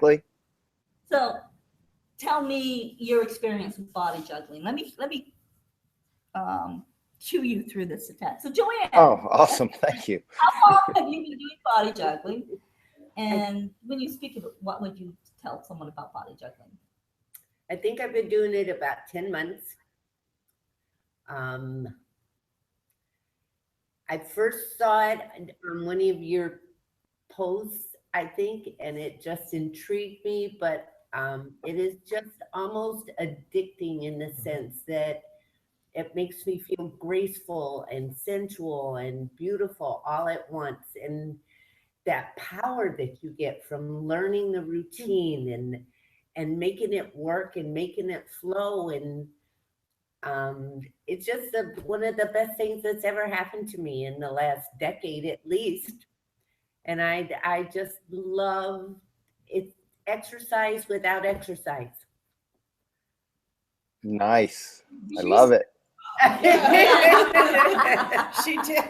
exactly. So tell me your experience with body juggling. Let me chew you through this attack. So Joanne, Oh, awesome. Thank you. how long have you been doing body juggling? And when you speak of it, what would you tell someone about body juggling? I think I've been doing it about 10 months. I first saw it on one of your posts, I think, and it just intrigued me, but it is just almost addicting in the sense that it makes me feel graceful and sensual and beautiful all at once. And that power that you get from learning the routine and making it work and making it flow. And it's just one of the best things that's ever happened to me in the last decade at least. And I just love it. Exercise without exercise. Nice. I love it. She did.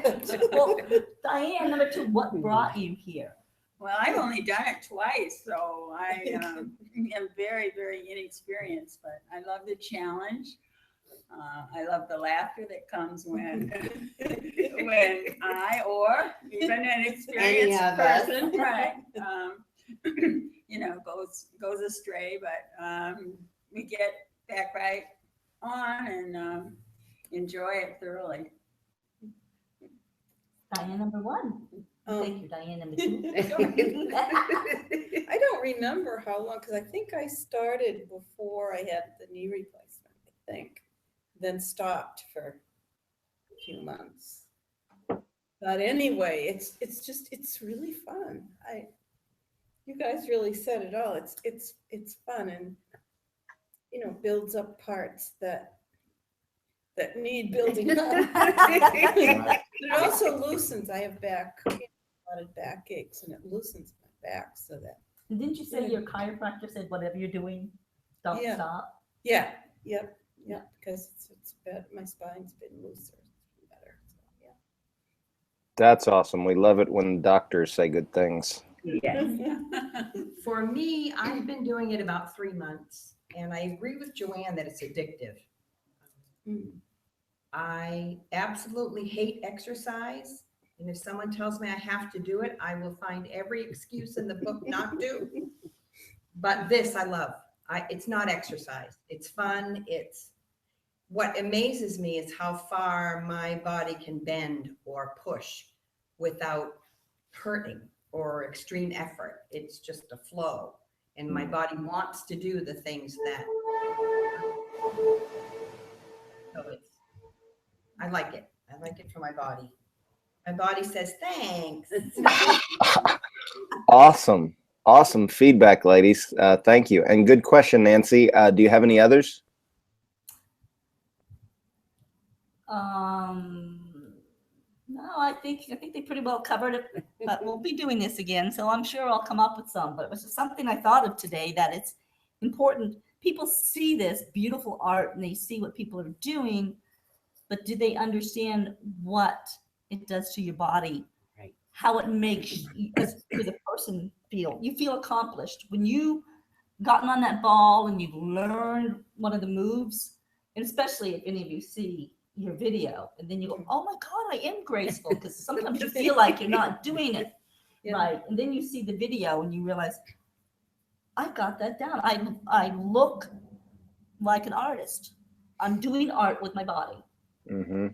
Well, Diane, number two, what brought you here? Well, I've only done it twice, so I am very, very inexperienced, but I love the challenge. I love the laughter that comes when I or even an experienced person, right, goes astray, but we get back right on and enjoy it thoroughly. Diane, number one. Thank you, Diane, number two. I don't remember how long, because I think I started before I had the knee replacement, I think, then stopped for a few months. But anyway, it's really fun. You guys really said it all. It's fun and builds up parts that need building up. It also loosens. I have a lot of back aches, and it loosens my back so that. And didn't you say your chiropractor said whatever you're doing, don't stop? Yeah. Yep. Because it's bad. My spine's been looser. It's better. So, yeah. That's awesome. We love it when doctors say good things. Yes. For me, I've been doing it about 3 months, and I agree with Joanne that it's addictive. I absolutely hate exercise, and if someone tells me I have to do it, I will find every excuse in the book not to. But this I love. It's not exercise. It's fun. What amazes me is how far my body can bend or push without hurting or extreme effort. It's just a flow, and my body wants to do the things that. So I like it. I like it for my body. My body says thanks. Awesome. Awesome feedback, ladies. Thank you. And good question, Nancy. Do you have any others? No, I think they pretty well covered it, but we'll be doing this again, so I'm sure I'll come up with some. But it was just something I thought of today, that it's important. People see this beautiful art and they see what people are doing, but do they understand what it does to your body? Right. How it makes you, as the person feel. You feel accomplished when you gotten on that ball and you've learned one of the moves, and especially if any of you see your video and then you go, oh my God, I am graceful, because sometimes you feel like you're not doing it right, and then you see the video and you realize, I got that down. I look like an artist. I'm doing art with my body. Mm-hmm.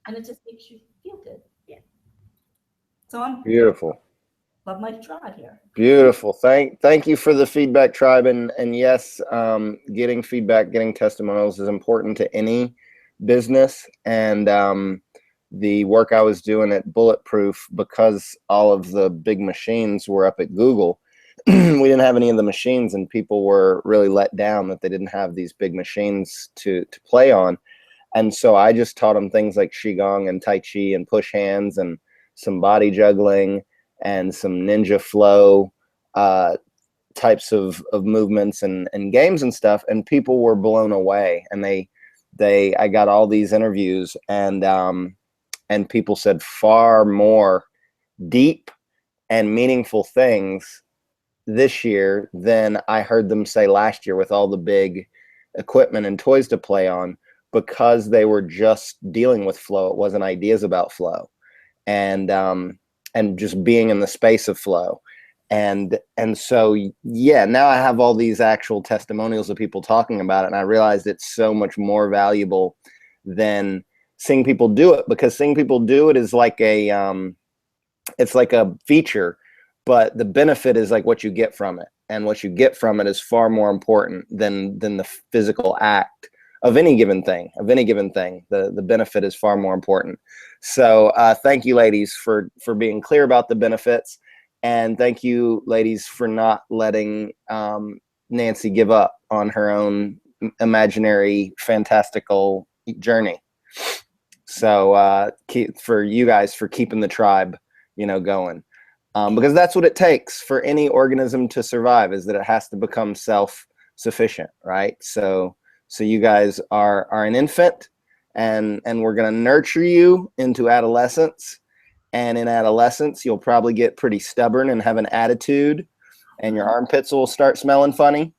And it just makes you feel good. Yeah. So I'm Beautiful. love my tribe here. Beautiful. Thank you for the feedback, tribe. And yes, getting feedback, getting testimonials is important to any business. And the work I was doing at Bulletproof, because all of the big machines were up at Google, we didn't have any of the machines, and people were really let down that they didn't have these big machines to play on. And so I just taught them things like Qigong and Tai Chi and push hands and some body juggling and some ninja flow types of movements and games and stuff. And people were blown away. And I got all these interviews, and people said far more deep and meaningful things this year than I heard them say last year with all the big equipment and toys to play on, because they were just dealing with flow. It wasn't ideas about flow, and just being in the space of flow. And so, yeah, now I have all these actual testimonials of people talking about it, and I realized it's so much more valuable than seeing people do it, because seeing people do it is like it's like a feature, but the benefit is like what you get from it, and what you get from it is far more important than the physical act of any given thing. The benefit is far more important. So thank you, ladies, for being clear about the benefits. And thank you, ladies, for not letting Nancy give up on her own imaginary, fantastical journey. So for you guys for keeping the tribe, going. Because that's what it takes for any organism to survive, is that it has to become self-sufficient, right? So you guys are an infant, and we're going to nurture you into adolescence. And in adolescence, you'll probably get pretty stubborn and have an attitude, and your armpits will start smelling funny.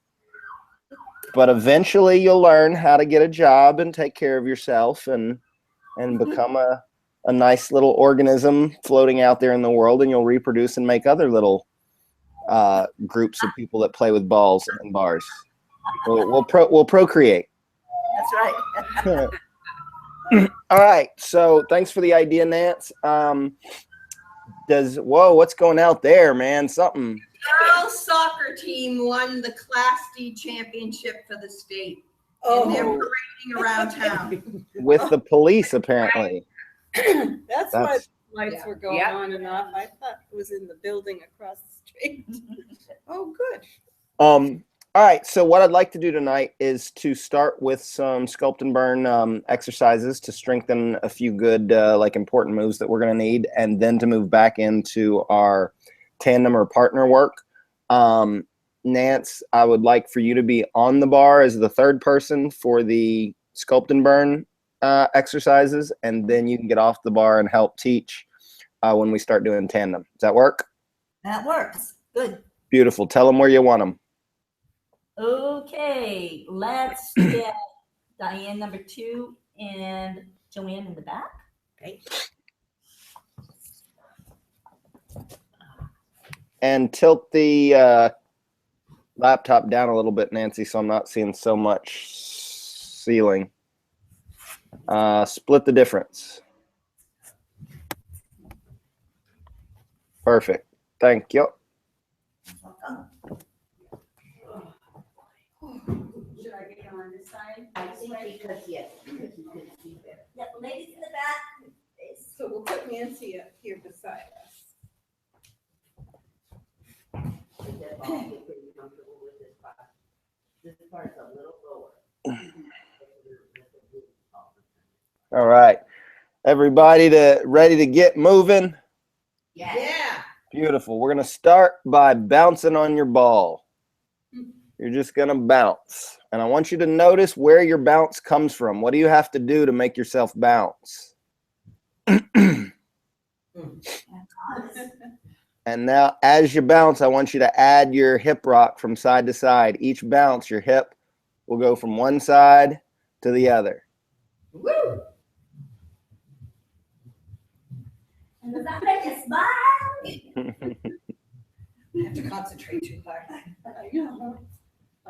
But eventually you'll learn how to get a job and take care of yourself and become a nice little organism floating out there in the world, and you'll reproduce and make other little groups of people that play with balls and bars. We'll procreate. That's right. All right. So thanks for the idea, Nance. What's going out there, man? Something. Girls soccer team won the Class D championship for the state. And they're parading around town. With the police, apparently. That's why the lights were going Yeah. on and off. I thought it was in the building across the street. Oh, good. All right, so what I'd like to do tonight is to start with some sculpt and burn exercises to strengthen a few good, important moves that we're going to need, and then to move back into our tandem or partner work. Nance, I would like for you to be on the bar as the third person for the sculpt and burn exercises, and then you can get off the bar and help teach when we start doing tandem. Does that work? That works. Good. Beautiful. Tell them where you want them. Okay, let's get Diane number 2 and Joanne in the back. Okay. And tilt the laptop down a little bit, Nancy, so I'm not seeing so much ceiling. Split the difference. Perfect. Thank you. Should I get on this side? I think because you can see better. Yep, ladies in the back. So we'll put Nancy up here beside us. They're all pretty comfortable with this part. This part's a little lower. All right. Everybody ready to get moving? Yeah. Beautiful. We're going to start by bouncing on your ball. You're just going to bounce. And I want you to notice where your bounce comes from. What do you have to do to make yourself bounce? And now, as you bounce, I want you to add your hip rock from side to side. Each bounce, your hip will go from one side to the other. Woo! And does that make you smile? I have to concentrate too hard.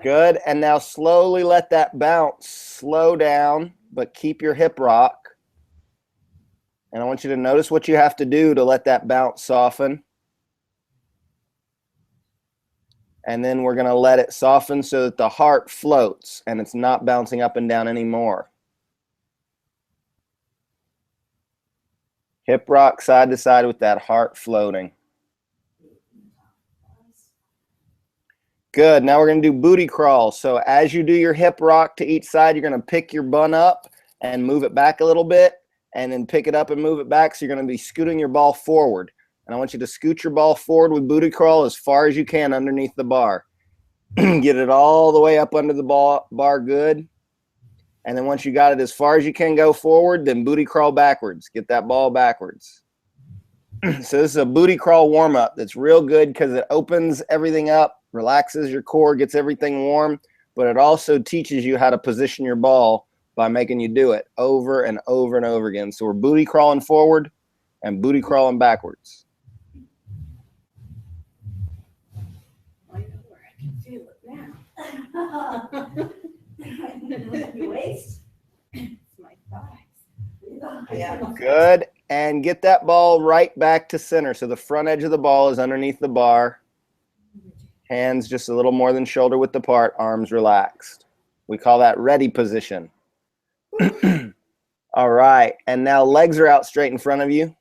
Good. And now slowly let that bounce slow down, but keep your hip rock. And I want you to notice what you have to do to let that bounce soften. And then we're going to let it soften so that the heart floats and it's not bouncing up and down anymore. Hip rock side to side with that heart floating. Good. Now we're going to do booty crawl. So as you do your hip rock to each side, you're going to pick your bun up and move it back a little bit, and then pick it up and move it back. So you're going to be scooting your ball forward. And I want you to scoot your ball forward with booty crawl as far as you can underneath the bar. Get it all the way up under the bar good. And then once you got it as far as you can go forward, then booty crawl backwards. Get that ball backwards. So this is a booty crawl warm-up that's real good because it opens everything up relaxes your core, gets everything warm, but it also teaches you how to position your ball by making you do it over and over and over again. So we're booty crawling forward and booty crawling backwards. I know where I can feel it now. Your waist. It's my thighs. Yeah. Good. And get that ball right back to center. So the front edge of the ball is underneath the bar. Hands just a little more than shoulder width apart, arms relaxed. We call that ready position. All right. And now legs are out straight in front of you.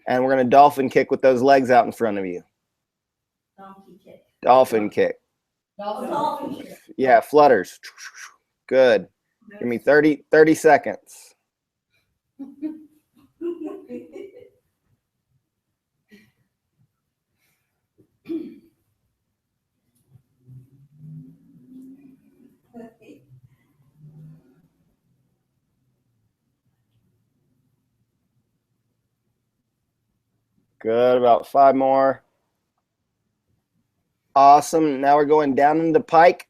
And we're going to dolphin kick with those legs out in front of you. Donkey kick. Dolphin kick. Dolphin kick. Yeah, flutters. Good. Give me 30 seconds. Good, about 5 more. Awesome. Now we're going down into pike,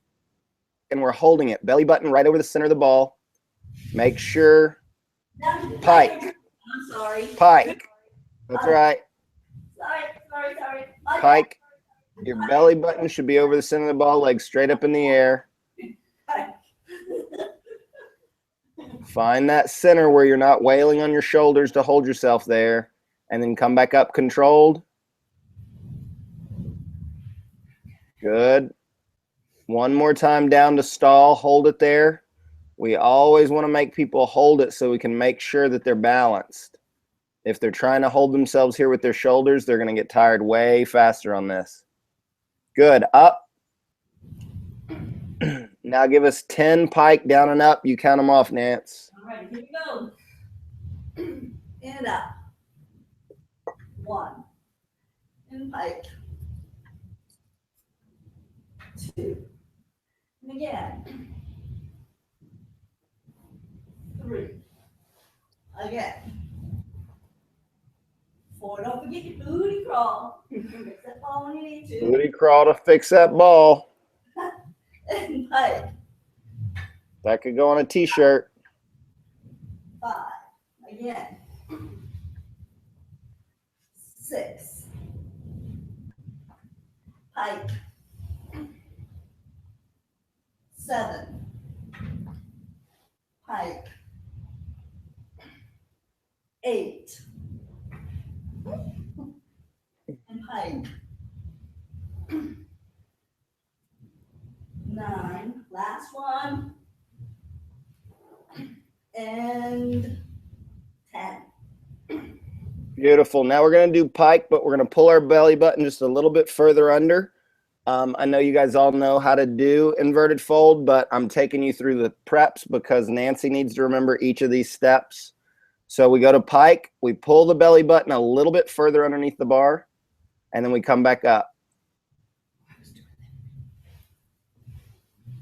and we're holding it. Belly button right over the center of the ball. Make sure. Pike. I'm sorry. Pike. That's right. Sorry. Pike. Your belly button should be over the center of the ball, legs straight up in the air. Find that center where you're not wailing on your shoulders to hold yourself there. And then come back up controlled. Good. One more time down to stall. Hold it there. We always want to make people hold it so we can make sure that they're balanced. If they're trying to hold themselves here with their shoulders, they're going to get tired way faster on this. Good. Up. Now give us 10 pike down and up. You count them off, Nance. All right, here we go. And up. 1. And pike. 2. And again. 3. Again. 4. Don't forget your booty crawl. Fix that ball when you need to. Booty crawl to fix that ball. And pike. That could go on a t-shirt. 5. Again. 6. Pike. 7. Pike. 8. And pike. 9. Last one. And 10. Beautiful. Now we're going to do pike, but we're going to pull our belly button just a little bit further under. I know you guys all know how to do inverted fold, but I'm taking you through the preps because Nancy needs to remember each of these steps. So we go to pike, we pull the belly button a little bit further underneath the bar, and then we come back up.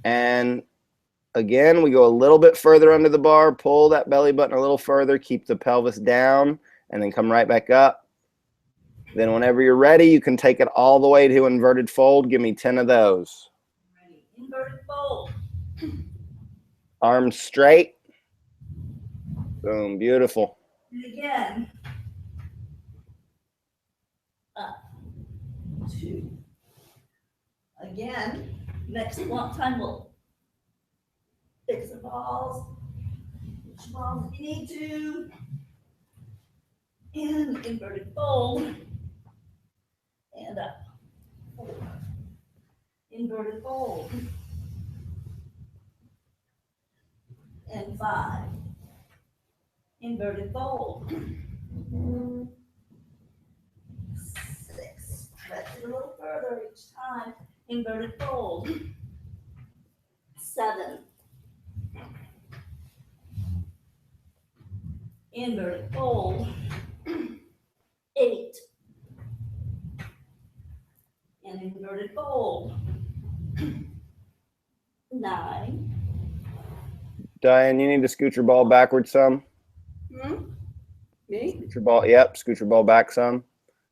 And again, we go a little bit further under the bar, pull that belly button a little further, keep the pelvis down, and then come right back up. Then whenever you're ready, you can take it all the way to inverted fold. Give me 10 of those. Ready. Inverted fold. Arms straight. Boom, beautiful. And again. Up. 2. Again. Next time we'll fix the balls. Which balls if you need to. And inverted fold. And up. 4. Inverted fold. And 5. Inverted fold. 6. Stretch it a little further each time. Inverted fold. 7. Inverted fold. 8. And inverted fold. 9. Diane, you need to scoot your ball backwards some. Me? Scoot your ball, yep, scoot your ball back some.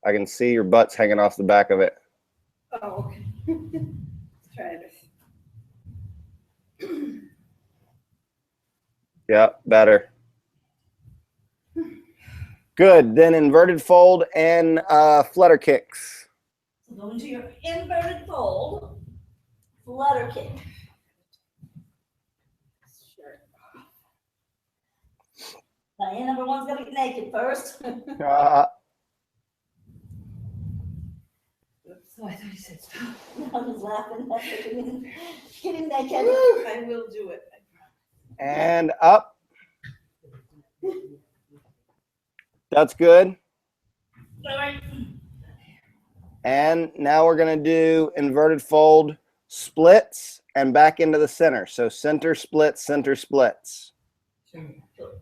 I can see your butt's hanging off the back of it. Oh, okay. Let's try this. Yep, better. Good. Then inverted fold and flutter kicks. So go into your inverted fold, flutter kick. Sure. Diane, number one's gonna get naked first. Oops, oh, I thought you said stop. I'm just laughing. Get him naked. I will do it. And up. That's good. All right. And now we're going to do inverted fold splits and back into the center. So center splits, center splits. So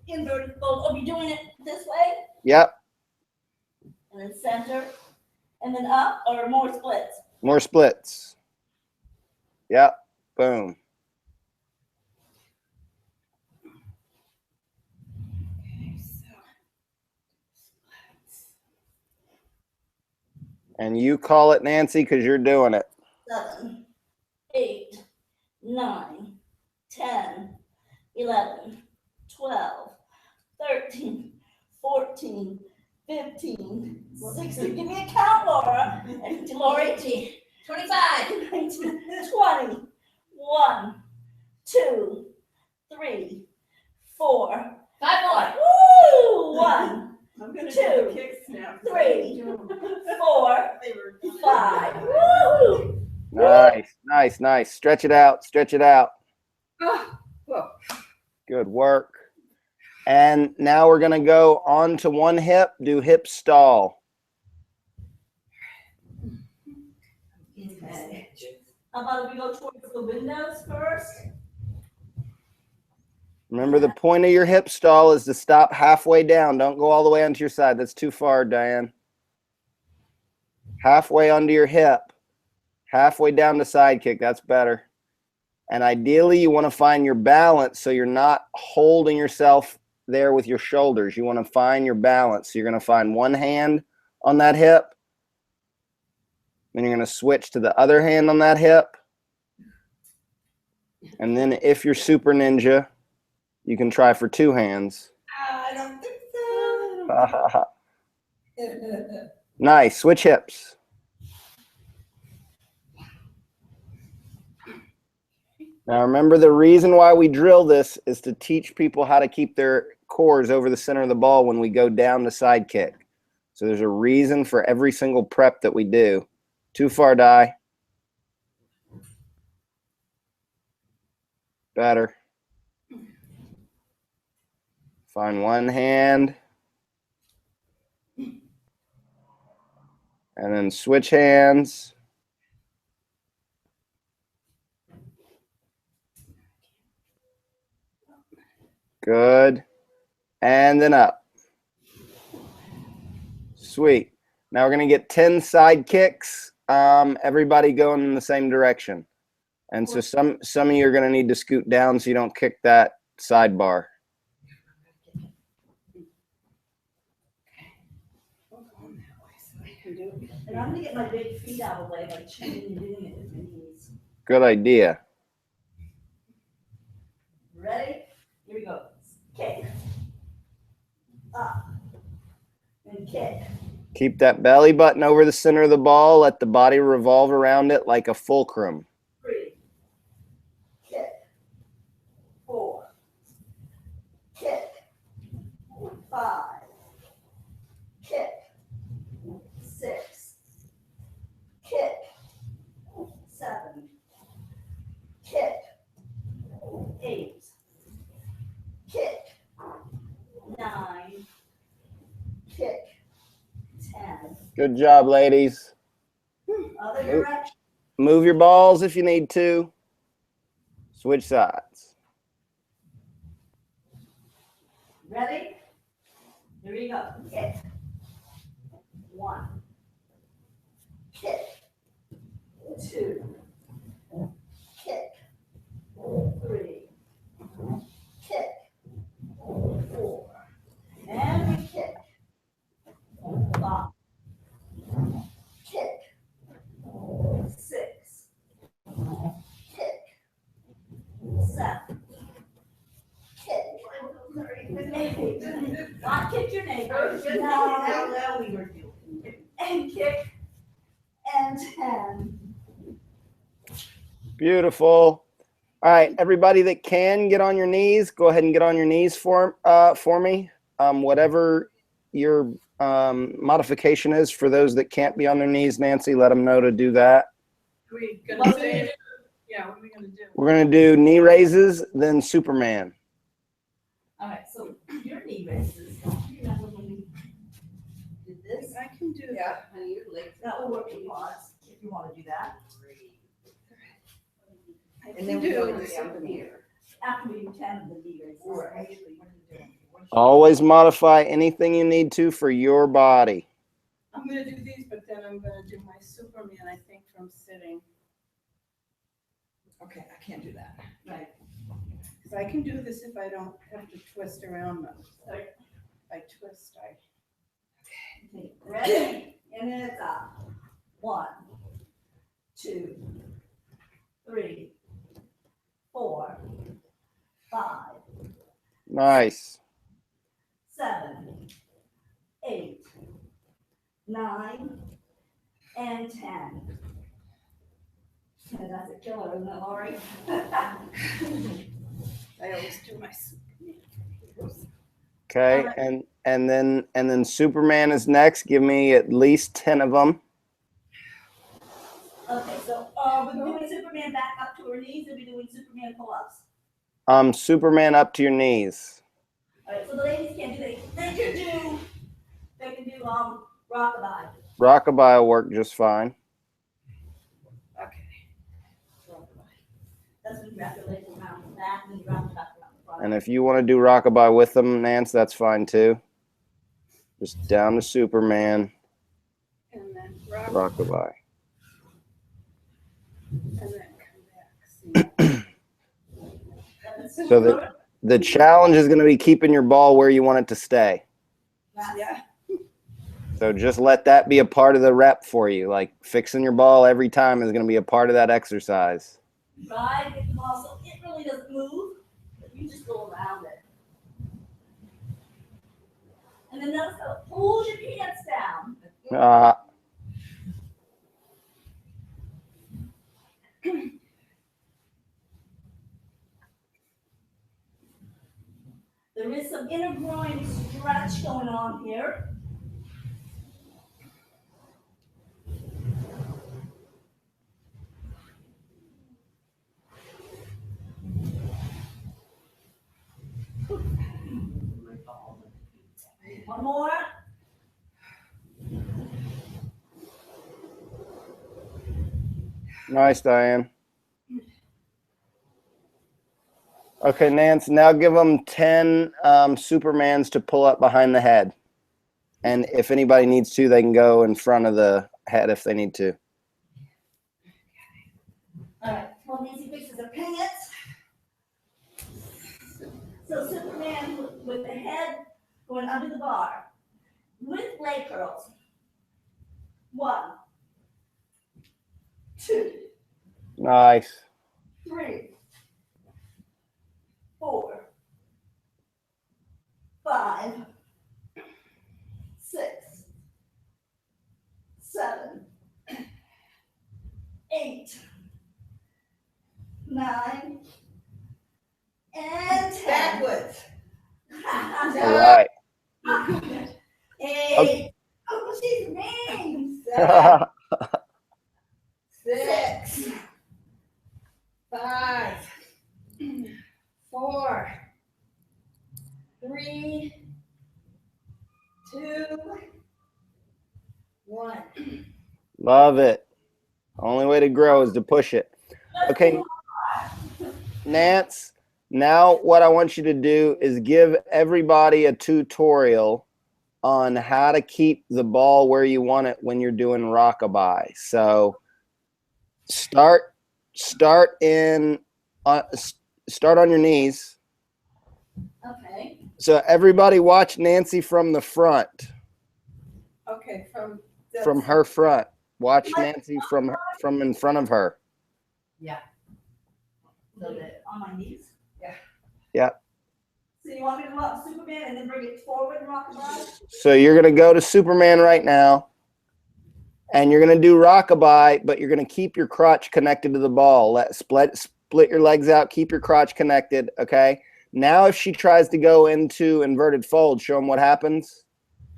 inverted fold. Oh, you're doing it this way? Yep. And then center. And then up or more splits? More splits. Yep. Boom. Okay, so. And you call it, Nancy, because you're doing it. 7, 8, 9, 10, 11, 12, 13, 14, 15, 16. Give me a count, Laura. And Laura, 18, 25, 19, 20, 1, 2, 3, 4, 5 more. Woo! 1, I'm gonna Two, do the kicks now. 3, 4, They were 5. Woo! Nice, nice, nice. Stretch it out, stretch it out. Oh, whoa. Good work. And now we're going to go on to one hip, do hip stall. Okay. How about if we go towards the windows first? Remember, the point of your hip stall is to stop halfway down. Don't go all the way onto your side. That's too far, Diane. Halfway onto your hip. Halfway down to side kick. That's better. And ideally, you want to find your balance so you're not holding yourself there with your shoulders. You want to find your balance. So you're going to find one hand on that hip. Then you're going to switch to the other hand on that hip. And then if you're super ninja, you can try for two hands. I don't think so. Nice. Switch hips. Now remember, the reason why we drill this is to teach people how to keep their cores over the center of the ball when we go down to side kick. So there's a reason for every single prep that we do. Too far, Di. Better. Find one hand. And then switch hands. Good. And then up. Sweet. Now we're going to get 10 side kicks. Everybody going in the same direction. And so some of you are going to need to scoot down so you don't kick that sidebar. And I'm gonna get my big feet out of the way by changing and doing it with my knees. Good idea. Ready? Here we go. Kick. Up. And kick. Keep that belly button over the center of the ball. Let the body revolve around it like a fulcrum. 3. Kick. 4. Kick. 5. Kick. 6. Kick. 7. Kick. 8. Kick. 9. Kick. 10. Good job, ladies. Other direction. Move your balls if you need to. Switch sides. Ready? Here we go. Kick. 1. Kick. 2. Kick. 3. Kick. 4. And we kick. 5. Kick. Now we were doing. And kick and 10. Beautiful. All right, everybody that can get on your knees, go ahead and get on your knees for me. Whatever your modification is for those that can't be on their knees, Nancy, let them know to do that. We gonna say, yeah, what are we gonna do? We're going to do knee raises, then Superman. All right, so your knee raises. You remember when we did this? I can do that, honey, your legs. That will work for quads if you want to do that. And then we go from here. After we do 10 of the knee raises. Always modify anything you need to for your body. I'm gonna do these, but then I'm gonna do my Superman, I think, from sitting. Okay, I can't do that. Right. Because I can do this if I don't have to twist around them. Right. If I twist, Okay, ready? And then it's up. 1, 2, 3, 4, 5, Nice. 7, 8, 9, and 10. And that's a killer, isn't it, Lori? I always do my Superman. Okay, and then Superman is next. Give me at least 10 of them. Okay, so we're doing Superman back up to her knees, and we're doing Superman pull-ups. Superman up to your knees. All right, so the ladies can't do that. They can do rockabye. Rockabye will work just fine. Okay. That's when you wrap your legs around the back, and then you wrap them back around the front. And if you want to do Rockabye with them, Nance, that's fine too. Just down to Superman, And then rock, Rockabye. and then come back. See? So the challenge is going to be keeping your ball where you want it to stay. Yeah. So just let that be a part of the rep for you. Like fixing your ball every time is going to be a part of that exercise. Try to get the ball so it really doesn't move, but you just go around it. And then notice how it pulls your pants down. There is some inner groin stretch going on here. One more. Nice, Diane. Okay, Nance, now give them 10 Supermans to pull up behind the head. And if anybody needs to, they can go in front of the head if they need to. All right, well, Nancy fixes her pants. So Superman with the head going under the bar with leg curls. 1, 2, Nice. 3, 4, 5, 6, 7, 8, 9, and 10. Backwards. All right. 8. Oh, she's mean. 7, 6, 5, 4, 3, 2, 1. Love it. Only way to grow is to push it. Okay, Nance, now what I want you to do is give everybody a tutorial on how to keep the ball where you want it when you're doing Rockabye. So start on your knees. Okay. So everybody watch Nancy from the front, Okay, from her front. Watch Nancy from in front of her. Yeah. So that on my knees? Yeah. So you want me to go up Superman and then bring it forward and rockabye? So you're going to go to Superman right now, and you're going to do rockabye, but you're going to keep your crotch connected to the ball. Split your legs out, keep your crotch connected, okay? Now if she tries to go into inverted fold, show them what happens.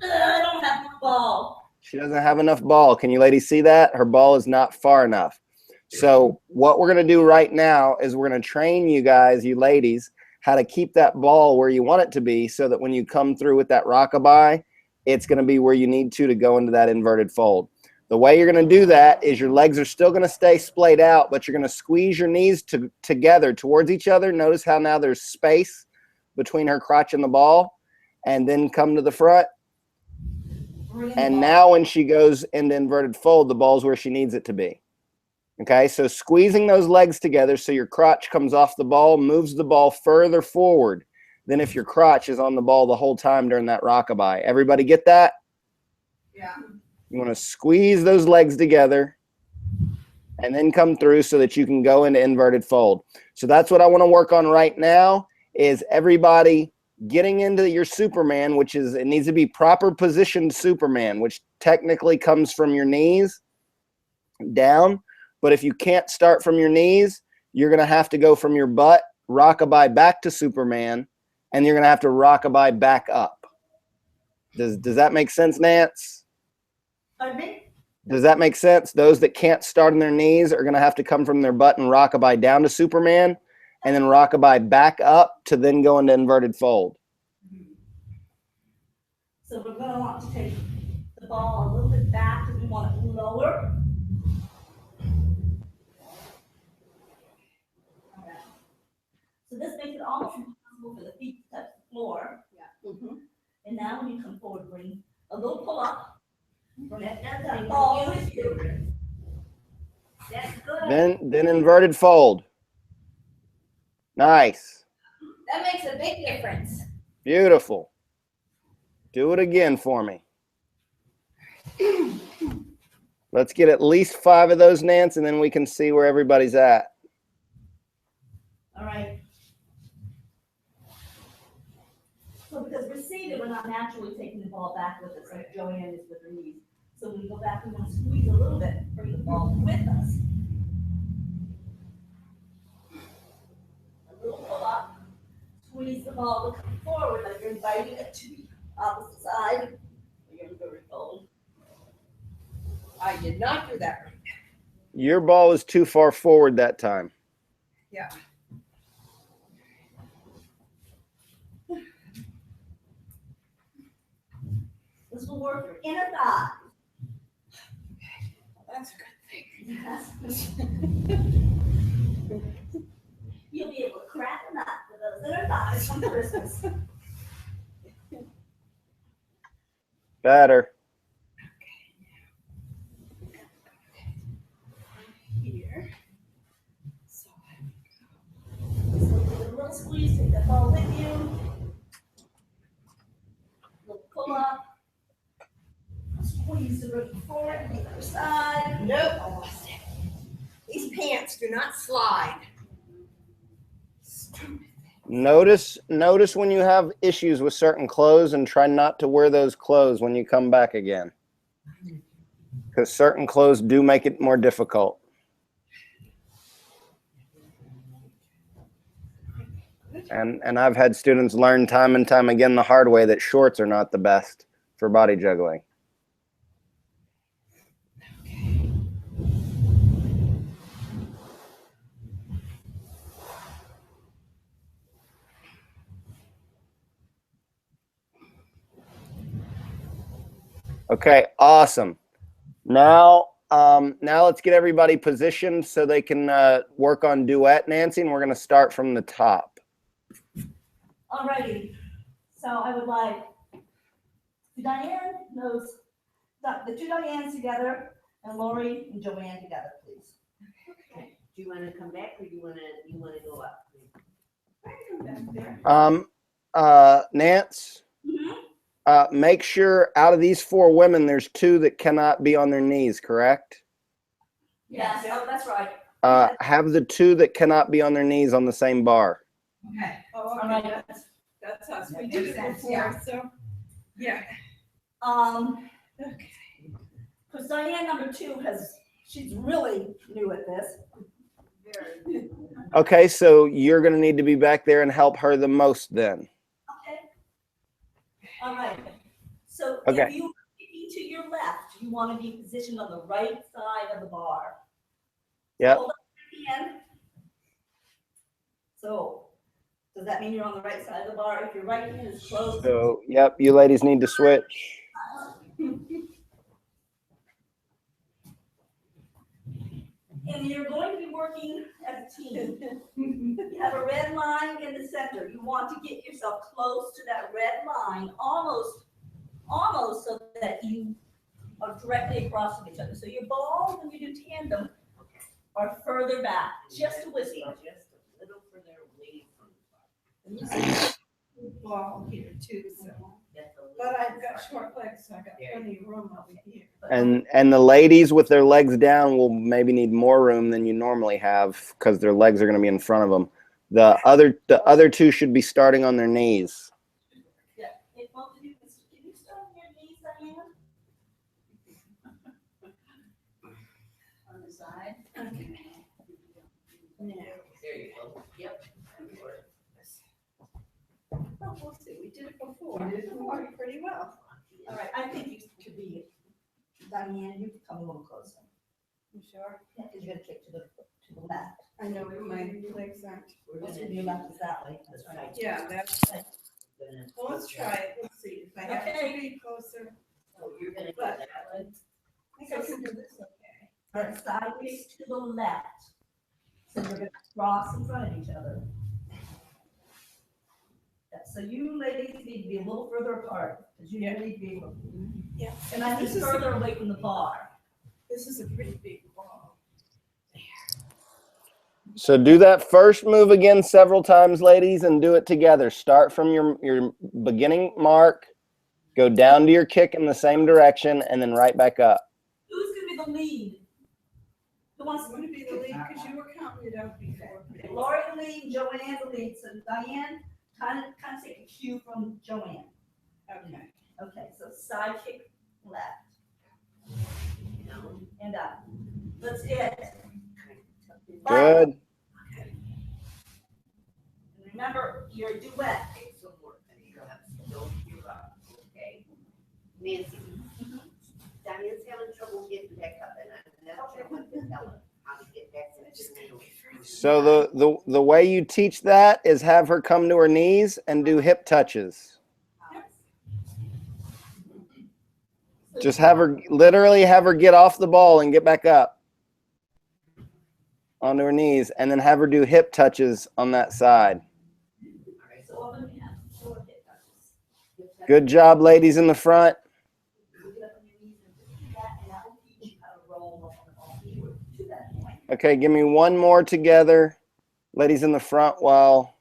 I don't have the ball. She doesn't have enough ball. Can you ladies see that? Her ball is not far enough. So what we're going to do right now is we're going to train you guys, you ladies, how to keep that ball where you want it to be so that when you come through with that rockabye, it's going to be where you need to go into that inverted fold. The way you're going to do that is your legs are still going to stay splayed out, but you're going to squeeze your knees together towards each other. Notice how now there's space between her crotch and the ball, and then come to the front. And now when she goes into inverted fold, the ball's where she needs it to be. Okay, so squeezing those legs together so your crotch comes off the ball, moves the ball further forward than if your crotch is on the ball the whole time during that rockabye. Everybody get that? Yeah. You want to squeeze those legs together and then come through so that you can go into inverted fold. So that's what I want to work on right now is everybody getting into your Superman, which is, it needs to be proper positioned Superman, which technically comes from your knees down. But if you can't start from your knees, you're going to have to go from your butt, rockabye back to Superman, and you're going to have to rockabye back up. Does that make sense, Nance? Pardon me? Does that make sense? Those that can't start on their knees are going to have to come from their butt and rockabye down to Superman, and then rockabye back up to then go into inverted fold. So we're going to want to take the ball a little bit back because we want it lower. So this makes it almost impossible for the feet to touch the floor. Yeah. Mm-hmm. And now when you come forward, bring a little pull up. Bring that ball with you. That's good. Then inverted fold. Nice. That makes a big difference. Beautiful. Do it again for me. Let's get at least 5 of those, Nance, and then we can see where everybody's at. All right. So because we're seated, we're not naturally taking the ball back with us like Joanne is with her knees. So when we go back, we want to squeeze a little bit, bring the ball with us. A little pull up, squeeze the ball, looking forward like you're inviting it to the opposite side. You're going to go fold. I did not do that right. Your ball is too far forward that time. Yeah. This will work your inner thigh. That's a good thing. Yes. You'll be able to crack a nut with those inner thighs on Christmas. Better. Here. So give it a little squeeze, take that ball with you. Little pull up. Squeeze the root forward, the other side. Nope, I lost it. These pants do not slide. Notice when you have issues with certain clothes and try not to wear those clothes when you come back again. Because certain clothes do make it more difficult. And I've had students learn time and time again the hard way that shorts are not the best for body juggling. Okay, awesome. Now let's get everybody positioned so they can work on duet, Nancy, and we're going to start from the top. Alrighty. So I would like Diane knows the two Dianes together and Lori and Joanne together, please. Okay. Do you want to come back or you want to go up? I can come back there. Nance, Mm-hmm. make sure out of these 4 women, there's 2 that cannot be on their knees, correct? Yes, oh, that's right. Have the 2 that cannot be on their knees on the same bar. Okay. Oh, All okay. right. That's us. We did it before, so, yeah. Okay. Because Diane number 2 she's really new at this. Very. Okay, so you're going to need to be back there and help her the most then. Okay. All right. So Okay. if you looking to your left, you want to be positioned on the right side of the bar. Yep. Hold up your hand. So does that mean you're on the right side of the bar? If your right hand is closed. So, yep, you ladies need to switch. And you're going to be working as a team. You have a red line in the center. You want to get yourself close to that red line, almost so that you are directly across from each other. So your balls, when you do tandem, are further back, just a whisper. Just a little further away from the Ball here too, so. bar. But I've got short legs, so I got plenty of room over here. And the ladies with their legs down will maybe need more room than you normally have because their legs are going to be in front of them. The other 2 should be starting on their knees. Yeah. If both of you can you start on your knees, Diane? On the side. Okay. Now, There you go. Yep. oh, we'll see, we did it before, it worked pretty well. All right, I think you should be, Diane, you can come a little closer. You sure? Yeah, because you're gonna kick to the left. I know where my legs aren't. What's in your left is that way. That's right. Yeah, that's, well, let's try it, let's see, if I have to be closer. Oh, you're gonna go But- that way. I think I can do this, okay. All right, sideways to the left. So you're gonna cross in front of each other. Yeah, so you ladies need to be a little further apart, because you need to be able. Yeah. And I need This is- further away from the bar. This is a pretty big ball. So do that first move again several times, ladies, and do it together. Start from your beginning mark, go down to your kick in the same direction, and then right back up. Who's gonna be the lead? Who wants I'm gonna be the lead, because you were counting it out before. Lori the lead, Joanne the lead, so Diane, kind of take a cue from Joanne. Okay. Okay, so side kick left. And up. Let's hit. Good. And remember, you're a duet. Don't give up, okay? Nancy, Diane's having trouble getting back up, and I'm not sure what to tell her, how to get back to the middle. So the way you teach that is have her come to her knees and do hip touches. Just literally have her get off the ball and get back up onto her knees, and then have her do hip touches on that side. So I'm gonna have four hip touches. Good job, ladies in the front. You get up on your knees and do that, and that will teach you how to roll up the ball forward to that point. Okay, give me one more together, ladies in the front, while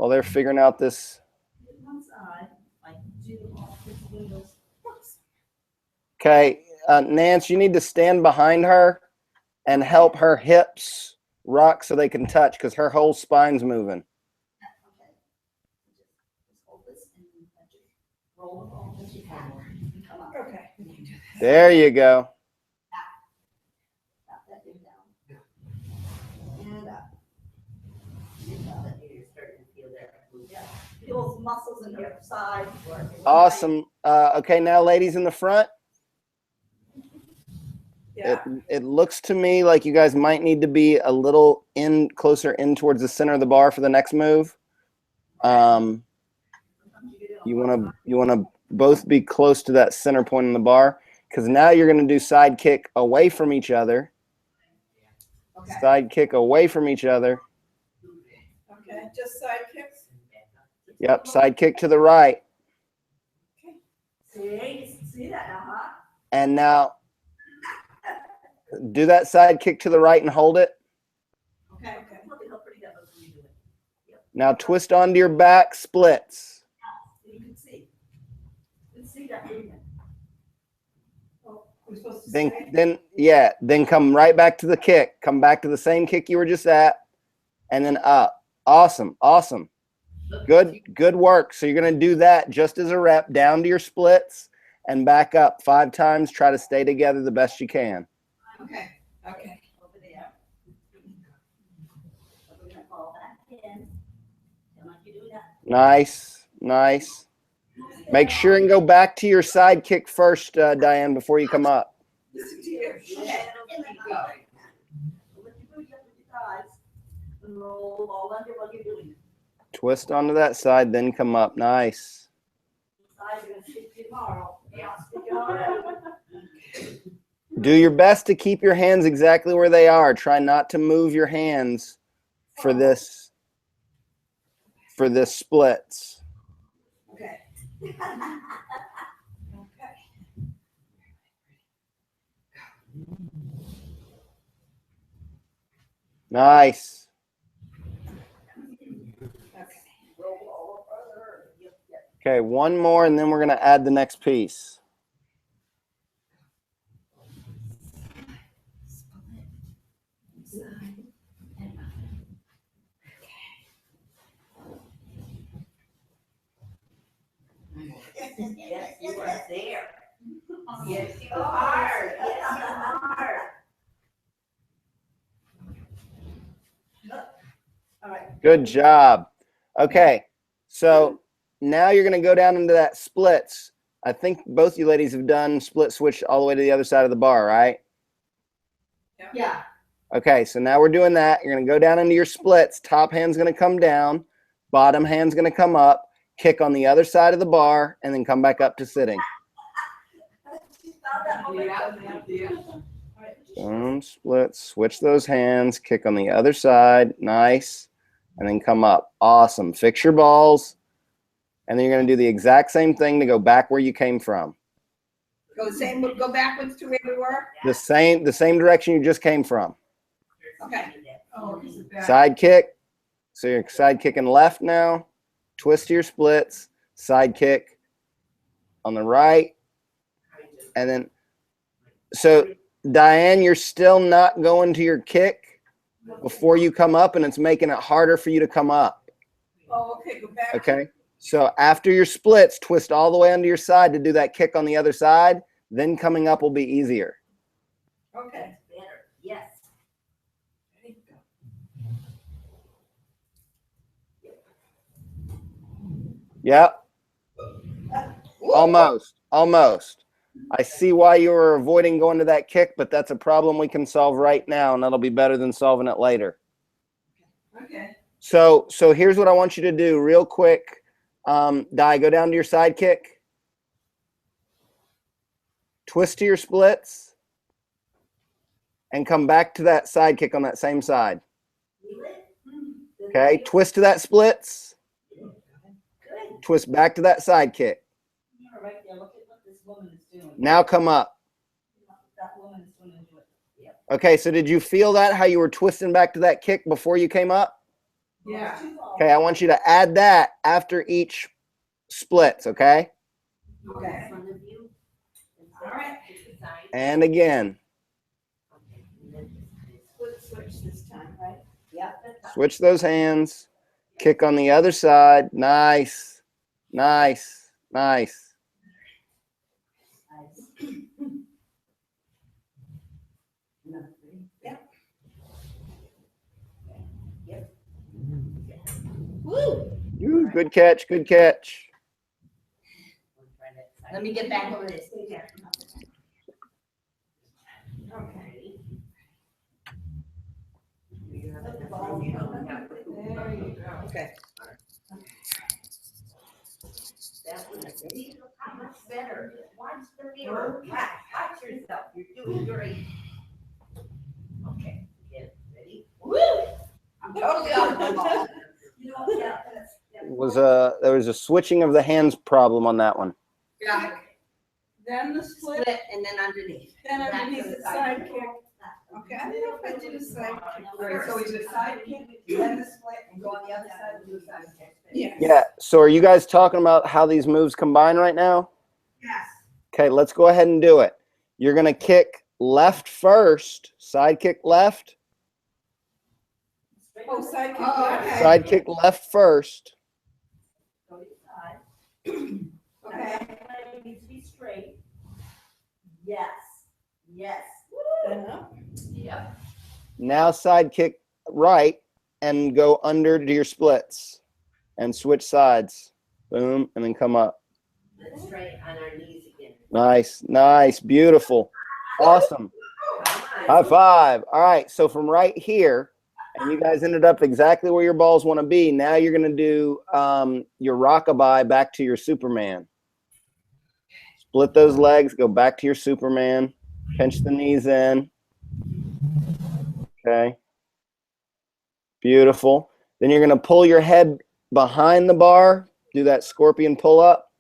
they're figuring out this. Hit one side, like do all the windows. Okay, Nance, you need to stand behind her and help her hips rock so they can touch, because her whole spine's moving. Okay. Just hold this and just roll the ball as you can. And come up. Okay. we can do that. There you go. Drop that thing down. And up. And up. You're starting to feel that. Yeah. Feel those muscles in your side. Awesome. Okay, now ladies in the front, Yeah, it looks to me like you guys might need to be a little closer in towards the center of the bar for the next move. You want to both be close to that center point in the bar, because now you're going to do side kick away from each other. Okay. Side kick away from each other. okay, just side kicks. Yep, side kick to the right. See that now, huh? And now do that side kick to the right and hold it. Okay. Okay. Look at how pretty that looks when you do it. Now twist onto your back, splits. You can see. You can see that movement. Oh, we're supposed to Then say. then come right back to the kick. Come back to the same kick you were just at, and then up. Awesome, awesome. Good work. So you're going to do that just as a rep, down to your splits and back up 5 times. Try to stay together the best you can. Okay, okay. Over there. We're gonna fall back in. Don't like you do that. Nice, nice. Make sure and go back to your side kick first, Diane, before you come up. Listen to your Okay. What you do, you have to guys. Roll all under what you're doing. Twist onto that side, then come up. Nice. I'm gonna stick you tomorrow. Yeah, stick it on. Do your best to keep your hands exactly where they are. Try not to move your hands for this splits. Okay. Okay. Nice. Okay, one more, and then we're going to add the next piece. Yes, you are there. Yes, you are. Yes, you are. All right. Good job. Okay, so now you're going to go down into that splits. I think both you ladies have done split switch all the way to the other side of the bar, right? Yeah. Okay, so now we're doing that. You're going to go down into your splits. Top hand's going to come down. Bottom hand's going to come up. Kick on the other side of the bar, and then come back up to sitting. Boom, splits. Switch those hands. Kick on the other side. Nice. And then come up. Awesome. Fix your balls. And then you're going to do the exact same thing to go back where you came from. Go backwards to where we were? The same direction you just came from. Okay. Side kick. So you're side kicking left now. Twist to your splits. Side kick on the right. And then, so Diane, you're still not going to your kick before you come up, and it's making it harder for you to come up. Oh, okay, go back. Okay. So after your splits, twist all the way onto your side to do that kick on the other side. Then coming up will be easier. Okay. Better. Yes. Yep. Almost. Almost. I see why you were avoiding going to that kick, but that's a problem we can solve right now, and that'll be better than solving it later. Okay. So here's what I want you to do real quick. Di, go down to your side kick. Twist to your splits. And come back to that side kick on that same side. Okay, twist to that splits. Twist back to that side kick. Right there. Look at what this woman is doing. Now come up. That woman is doing it. Yep. Okay, so did you feel that, how you were twisting back to that kick before you came up? Yeah. Okay, I want you to add that after each splits, okay? Okay. All right. And again. Switch this time, right? Yep. Switch those hands. Kick on the other side. Nice. Nice. Nice. Woo! Ooh, good catch. Good catch. Let me get back over this. Okay. There you go. Okay. That was much better. Watch the mirror. Watch yourself. You're doing great. Okay. Get ready. Woo! Oh, You know, yeah, There was a switching of the hands problem on that one. yeah. Then the split, split and then underneath. then underneath the side kick. Okay, I don't know if I did a side kick. All right, so we do a side kick, then the split, and go on the other side and do a side kick. Yes. Yeah. So are you guys talking about how these moves combine right now? Yes. Okay, let's go ahead and do it. You're going to kick left first. Side kick left. Oh, side kick. Oh, okay. Side kick left first. Okay. It needs to be straight. Yes. Yes. Uh-huh. Yep. Now side kick right and go under to your splits and switch sides. Boom, and then come up. Let's try it on our knees again. Nice, nice, beautiful, awesome. High five. All right, so from right here, and you guys ended up exactly where your balls want to be. Now you're going to do your rockabye back to your Superman. Split those legs, go back to your Superman, pinch the knees in. Okay. Beautiful. Then you're going to pull your head behind the bar, do that scorpion pull up.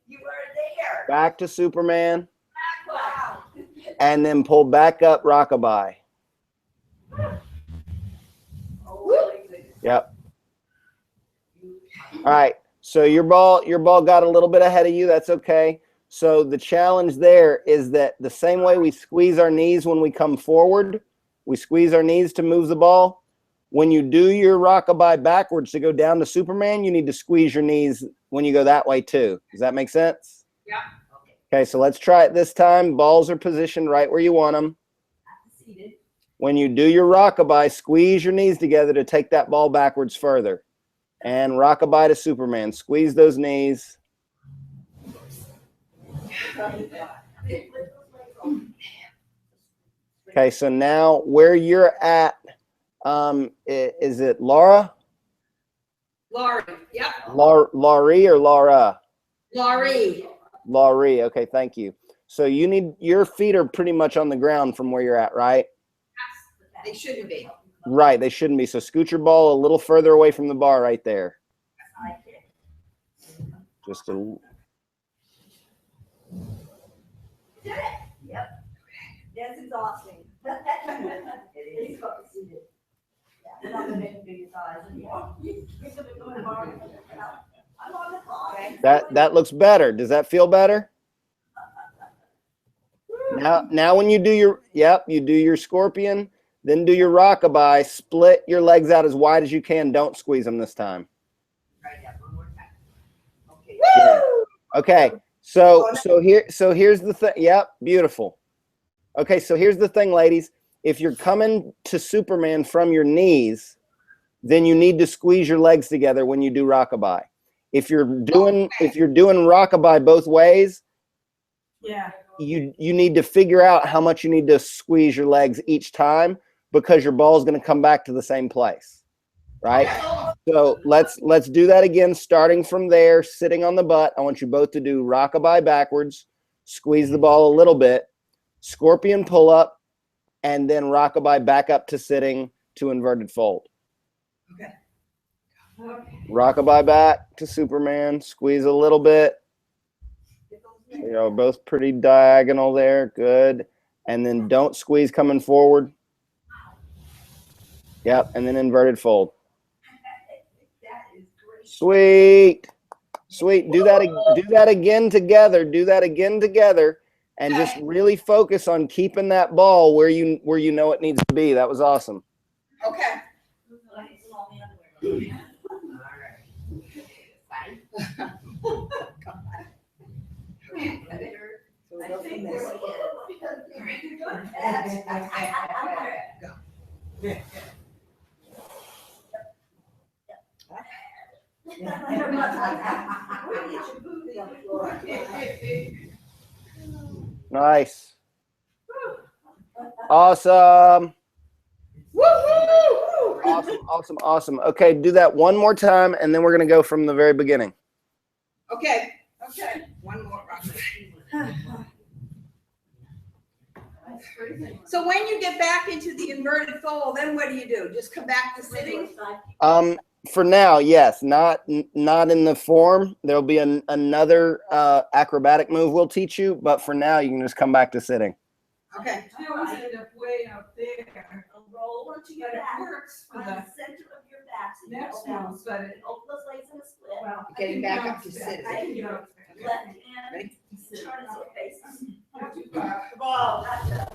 You were there. Back to Superman, Wow. and then pull back up rockabye. Yep. All right. So your ball got a little bit ahead of you. That's okay. So the challenge there is that the same way we squeeze our knees when we come forward, we squeeze our knees to move the ball. When you do your rockabye backwards to go down to Superman, you need to squeeze your knees when you go that way too. Does that make sense? Yeah. Okay, so let's try it this time. Balls are positioned right where you want them. Seated. When you do your rockabye, squeeze your knees together to take that ball backwards further. And rockabye to Superman. Squeeze those knees. Okay, so now where you're at, is it Laura? Laurie, yep, Laurie or Laura? Laurie. Laurie, okay, thank you. So your feet are pretty much on the ground from where you're at, right? They shouldn't be. Right, they shouldn't be. So scoot your ball a little further away from the bar right there. Just a... Did it? Yep. That's exhausting. It is seated. Yeah, I'm not gonna make big size anymore. I'm on the clock. That looks better. Does that feel better? Now when you do your scorpion, then do your rockabye, split your legs out as wide as you can. Don't squeeze them this time. Try that one more time. Okay. Yeah. Okay. So here's the thing. Yep, beautiful. Okay, so here's the thing, ladies. If you're coming to Superman from your knees, then you need to squeeze your legs together when you do rockabye. If you're doing rockabye both ways, Yeah. you need to figure out how much you need to squeeze your legs each time, because your ball is going to come back to the same place, right? So let's do that again, starting from there, sitting on the butt. I want you both to do rockabye backwards, squeeze the ball a little bit, scorpion pull up, and then rockabye back up to sitting to inverted fold. Okay. Rockabye back to Superman, squeeze a little bit. Both pretty diagonal there. Good. And then don't squeeze coming forward. Yep. And then inverted fold. Sweet. Sweet. Do that again together. Do that again together. And just really focus on keeping that ball where you know it needs to be. That was awesome. Okay. Nice. Awesome. Awesome. Okay, do that one more time, and then we're going to go from the very beginning. Okay. One more. So when you get back into the inverted fold, then what do? Just come back to sitting? For now, yes. Not in the form. There'll be another acrobatic move we'll teach you, but for now, you can just come back to sitting. Okay. I always end up way up there. Roll onto your But it back. works for On the the center of your back. So you next go down. one, but it, Open those legs in a split. well. I Getting can back up bounce to back. sitting. I can bounce back. Left hand. Ready? Turn his face. Not too far. Ball. Gotcha.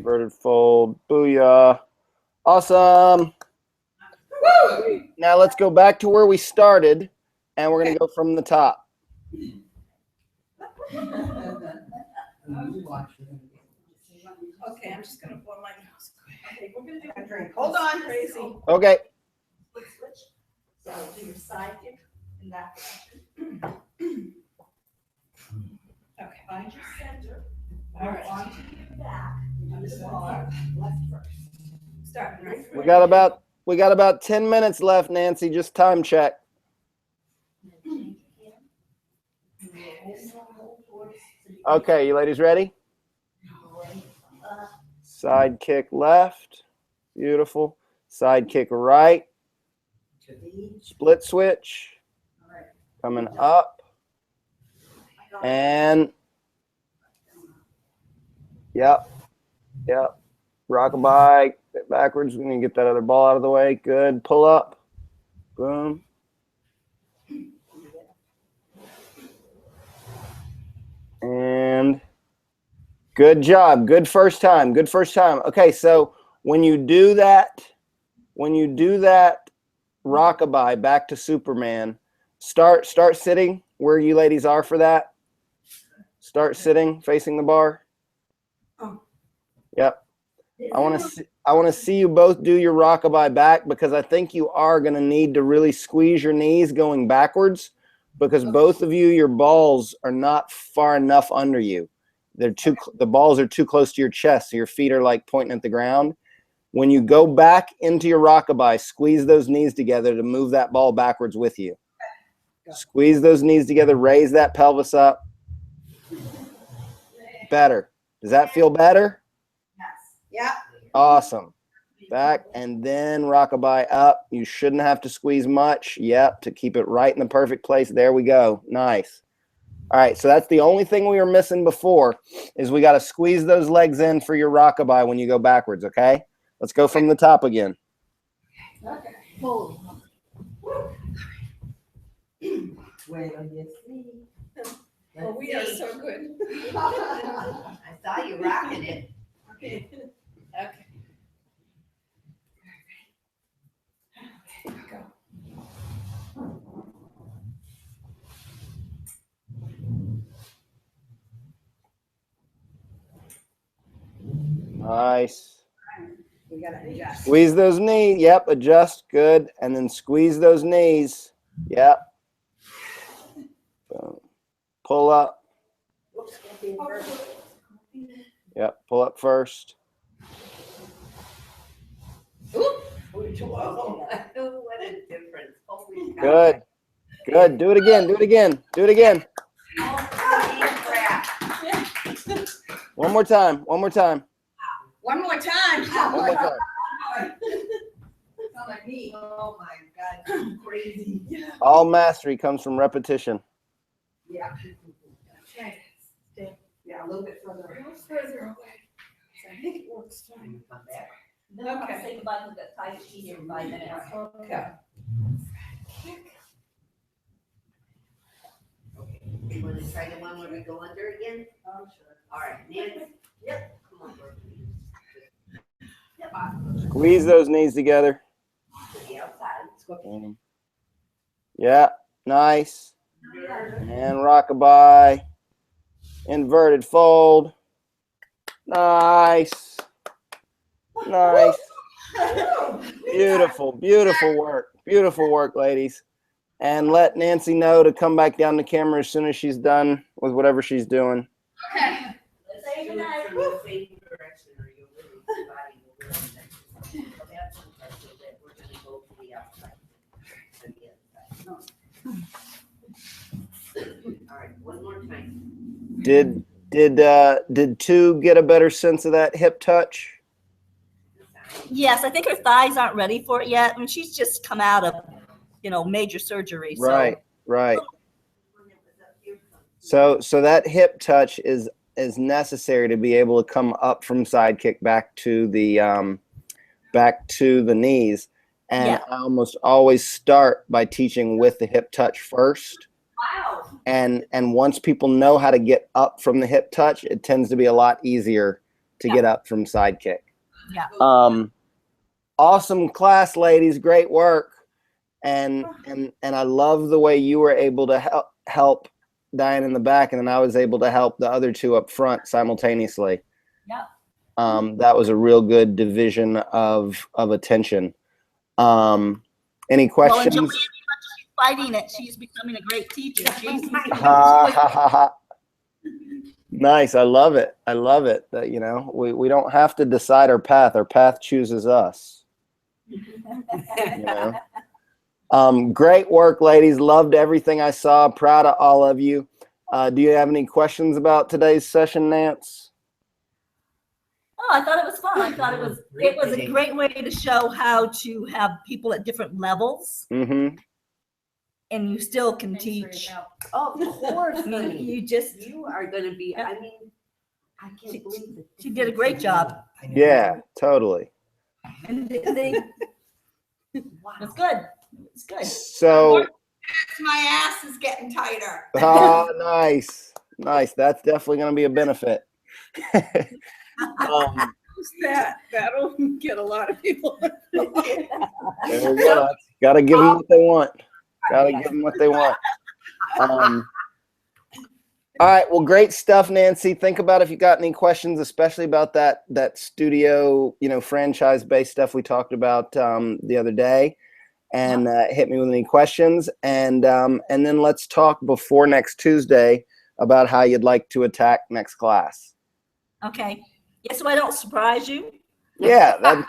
Inverted fold. Booyah. Awesome. Now let's go back to where we started, and we're going to go from the top. Okay, I'm just gonna blow my nose. Okay, we're gonna do a drink. Hold on, crazy. Okay. Switch, switch. So do your side kick in that direction. Okay. Find your center. All right. Onto your back. On the bar. Left first. Start right. We got about 10 minutes left, Nancy. Just time check. Okay, you ladies ready? Side kick left. Beautiful. Side kick right. Split switch. Coming up. And yep. Rockabye. Backwards. We're going to get that other ball out of the way. Good. Pull up. Boom. And good job. Good first time. Good first time. Okay, so when you do that rockabye back to Superman, start sitting where you ladies are for that. Start sitting facing the bar. Yep. I want to see you both do your rockabye back, because I think you are going to need to really squeeze your knees going backwards, because both of you, your balls are not far enough under you. The balls are too close to your chest, so your feet are like pointing at the ground. When you go back into your rockabye, squeeze those knees together to move that ball backwards with you. Squeeze those knees together, raise that pelvis up. Better. Does that feel better? Yeah. Awesome. Back and then rockabye up. You shouldn't have to squeeze much. Yep, to keep it right in the perfect place. There we go. Nice. All right, so that's the only thing we were missing before, is we got to squeeze those legs in for your rockabye when you go backwards, okay? Let's go from the top again. Okay. Hold. Wait on your sleeve. Well, we are so good. I saw you rocking it. Okay. Okay. Go. Nice. We gotta adjust. Squeeze those knees. Yep, adjust. Good. And then squeeze those knees. Yep. Boom. Pull up. Yep, pull up first. What a difference. Holy cow. Good. Good. Do it again. Do it again. Do it again. One more time. One more time. One more time. One more time. Sound like me. Oh my God, crazy. All mastery comes from repetition. Yeah. Okay. Yeah, a little bit further. A little further away. So I think it works fine. Then I'm gonna say goodbye to that tight sheet here in 5 minutes. Okay. You want to try the one where we go under again? Oh, sure. All right, Nancy. Yep. Come on, bro. Yep. Squeeze those knees together. To the outside. Yeah, nice. And rockabye. Inverted fold. Nice. Nice. Beautiful, beautiful work. Beautiful work, ladies. And let Nancy know to come back down the camera as soon as she's done with whatever she's doing. Okay. Let's say goodnight. From the same direction, or you'll really, the body will really affect you. So that's something that we're gonna go to the outside. To the inside. All right, one more time. Did two get a better sense of that hip touch? Yes, I think her thighs aren't ready for it yet. I mean, she's just come out of, major surgery. Right, right. So that hip touch is necessary to be able to come up from sidekick back to the knees. And Yeah. I almost always start by teaching with the hip touch first. Wow. And once people know how to get up from the hip touch, it tends to be a lot easier to get up from sidekick. Yeah. Awesome class, ladies. Great work. And I love the way you were able to help Diane in the back, and then I was able to help the other two up front simultaneously. Yeah. That was a real good division of attention. Any questions? Well, she's fighting it. She's becoming a great teacher. Nice. I love it. I love it. That, you know, we don't have to decide our path. Our path chooses us. You know? Great work, ladies. Loved everything I saw. Proud of all of you. Do you have any questions about today's session, Nance? Oh, I thought it was fun. I thought it was a great way to show how to have people at different levels, Mm-hmm. and you still can teach. Of course, honey. You are going to be, I mean, I can't believe it. She did a great job. Yeah, totally. And it's good. It's good. So, My ass is getting tighter. nice. That's definitely going to be a benefit. That'll get a lot of people. There we go. Got to give them what they want. All right. Well, great stuff, Nancy. Think about if you got any questions, especially about that studio, franchise-based stuff we talked about the other day, and hit me with any questions. And then let's talk before next Tuesday about how you'd like to attack next class. Okay. Yeah, so I don't surprise you. Yeah, that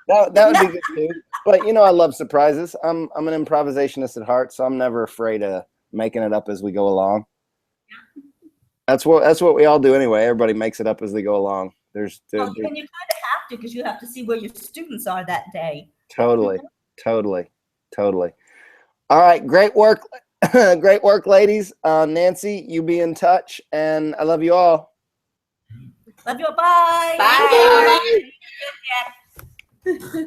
would be good too. But I love surprises. I'm an improvisationist at heart, so I'm never afraid of making it up as we go along. That's what we all do anyway. Everybody makes it up as they go along. And you kind of have to, because you have to see where your students are that day. Totally. All right, great work, ladies. Nancy, you be in touch, and I love you all. Love you. Bye. Bye. Bye.